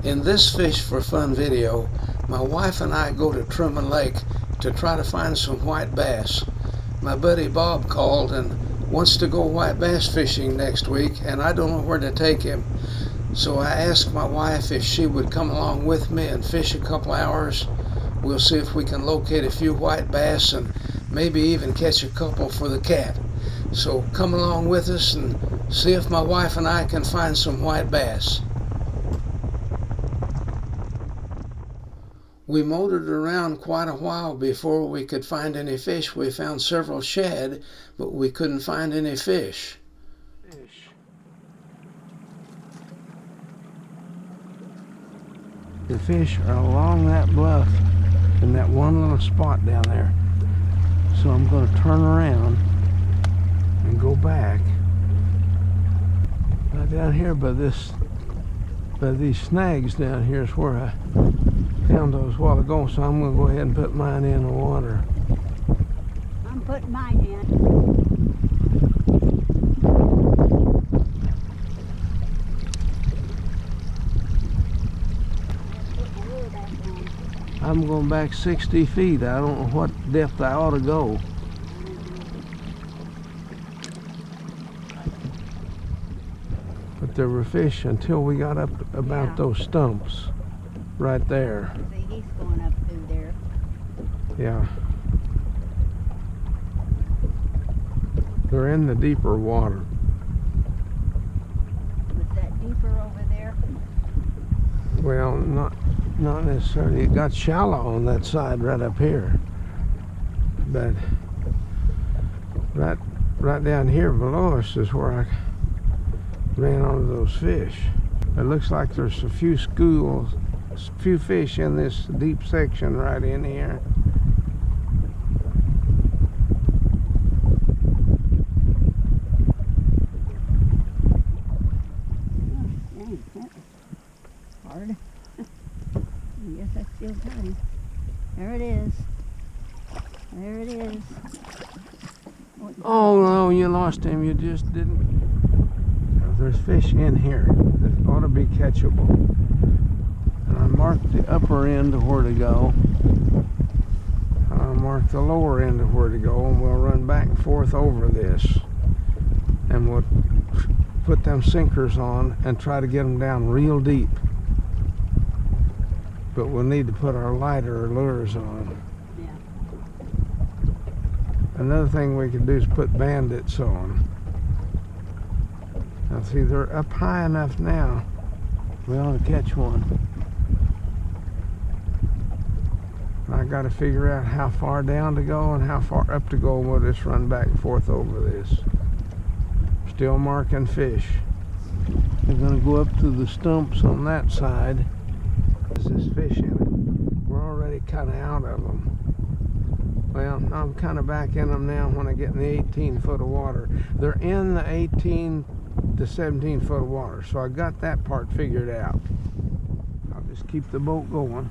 In this Fish for Fun video, my wife and I go to Truman Lake to try to find some white bass. My buddy Bob called and wants to go white bass fishing next week, and I don't know where to take him. So I asked my wife if she would come along with me and fish a couple hours. We'll see if we can locate a few white bass and maybe even catch a couple for the cat. So come along with us and see if my wife and I can find some white bass. We motored around quite a while before we could find any fish. We found several shad, but we couldn't find any fish. The fish are along that bluff in that one little spot down there. So I'm going to turn around and go back. Right down here by these snags down here is where I found those a while ago, so I'm going to go ahead and put mine in the water. I'm putting mine in. I'm going back 60 feet. I don't know what depth I ought to go. But there were fish until we got up about those stumps right there. See, he's going up through there. Yeah. They're in the deeper water. Was that deeper over there? Well, not necessarily. It got shallow on that side right up here. But right down here below us is where I ran onto those fish. It looks like there's a few fish in this deep section right in here. Hard. Yes, I still got him. There it is. There it is. Oh no, you lost him. You just didn't. There's fish in here that ought to be catchable. And I marked the upper end of where to go. I marked the lower end of where to go, and we'll run back and forth over this. And we'll put them sinkers on and try to get them down real deep. But we'll need to put our lighter lures on. Yeah. Another thing we could do is put bandits on. Now see, they're up high enough now. We ought to catch one. I got to figure out how far down to go and how far up to go, and we'll just run back and forth over this. Still marking fish. We're going to go up to the stumps on that side. There's this fish in it. We're already kind of out of them. Well, I'm kind of back in them now when I get in the 18 foot of water. They're in the 18 to 17 foot of water, so I got that part figured out. I'll just keep the boat going.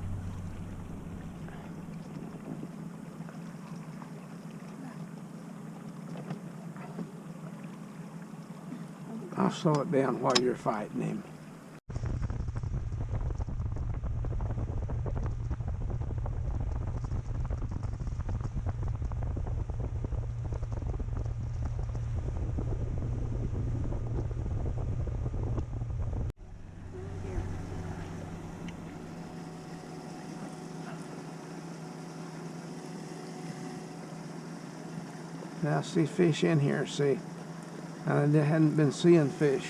I'll slow it down while you're fighting him. Now I see fish in here, see? I hadn't been seeing fish.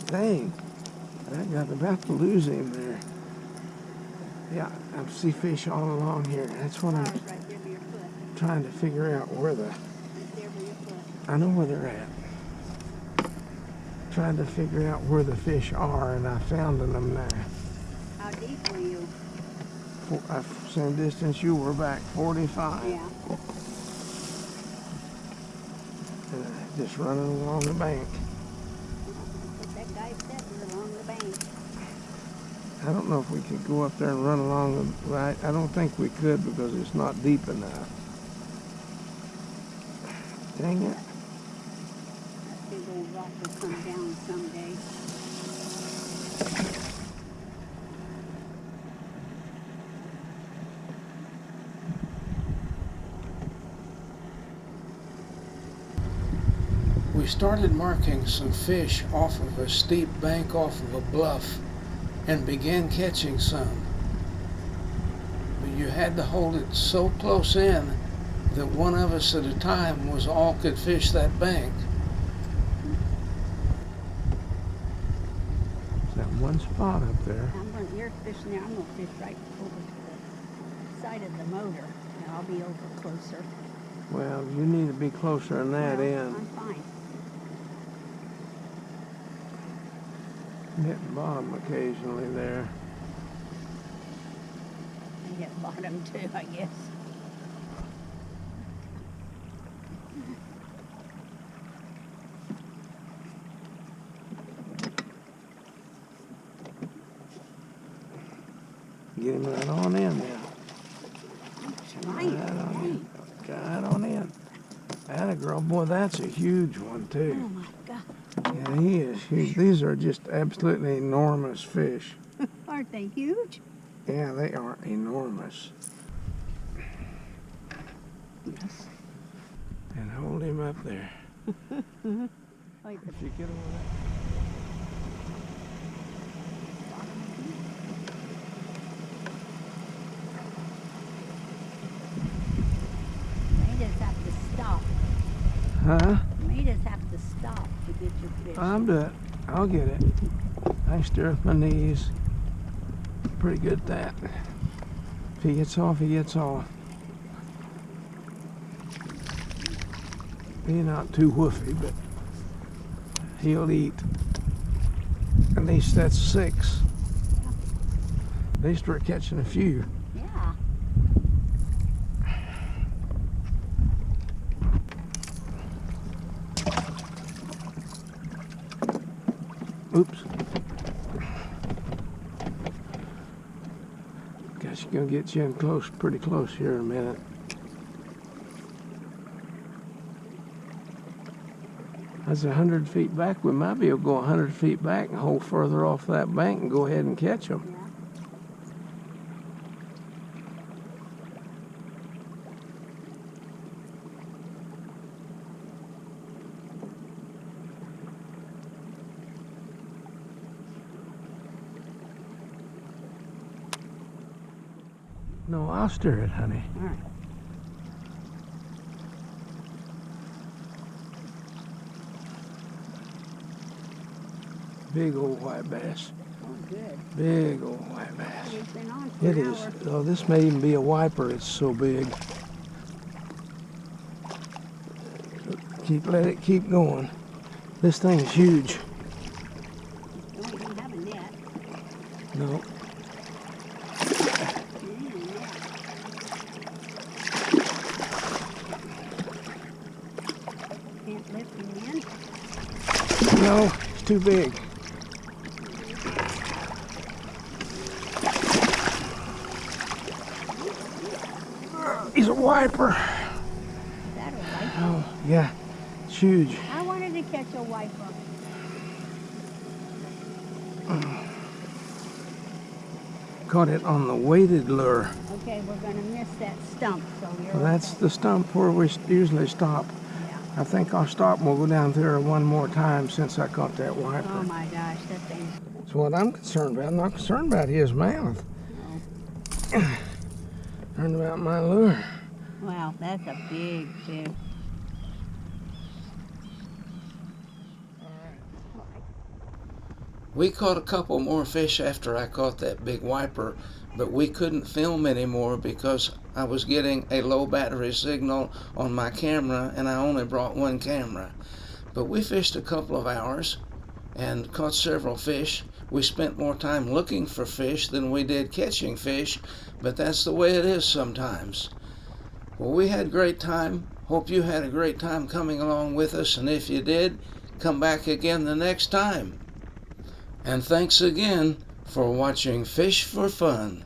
Dang, I got about to lose him there. Yeah, I see fish all along here. That's what I'm trying to figure out where I know where they're at. Trying to figure out where the fish are, and I found them there. How deep were you? Same distance you were back, 45. Yeah. Just running along the bank. guy said we're along the bank. I don't know if we could go up there and run along the right. I don't think we could because it's not deep enough. Dang it. That big old rock will come down someday. We started marking some fish off of a steep bank off of a bluff and began catching some. But you had to hold it so close in that one of us at a time was all could fish that bank. There's that one spot up there. You're fishing there. I'm going to fish right over to the side of the motor. And I'll be over closer. Well, you need to be closer than that end. I'm fine. Hitting bottom occasionally there. I hit bottom too, I guess. Get him right on in there. Trying. Right on in. Atta girl, boy, that's a huge one Oh too. my God. Yeah, he is huge. These are just absolutely enormous fish. Aren't they huge? Yeah, they are enormous. Yes. And hold him up there. Like If you get over that. May just have to stop. Huh? You may just have to stop to get your fish. I'll do it. I'll get it. I can steer with my knees. Pretty good at that. If he gets off, he gets off. He's not too woofy, but he'll eat. At least that's 6. They start catching a few. Yeah. Oops. Guess she's gonna get you in close, pretty close here in a minute. That's 100 feet back. We might be able to go 100 feet back and hold further off that bank and go ahead and catch them. Yeah. No, I'll steer it, honey. All right. Big old white bass. Oh, good. Big old white bass. It's been on for It an is. hour. Oh, this may even be a wiper. It's so big. Let it keep going. This thing is huge. Don't even have a net. No. Can't lift him in. No, it's too big. He's a wiper. That'll wipe. Oh, yeah. It's huge. I wanted to catch a wiper. Caught it on the weighted lure. Okay, we're going to miss that stump, so you're Well, that's okay. the stump where we usually stop. Yeah. I think I'll stop and we'll go down there one more time since I caught that wiper. Oh my gosh, that thing. That's what I'm concerned about. I'm not concerned about his mouth. Oh. Concerned about my lure. Wow, that's a big fish. We caught a couple more fish after I caught that big wiper, but we couldn't film anymore because I was getting a low battery signal on my camera and I only brought one camera. But we fished a couple of hours and caught several fish. We spent more time looking for fish than we did catching fish, but that's the way it is sometimes. Well, we had a great time. Hope you had a great time coming along with us, and if you did, come back again the next time. And thanks again for watching Fish for Fun.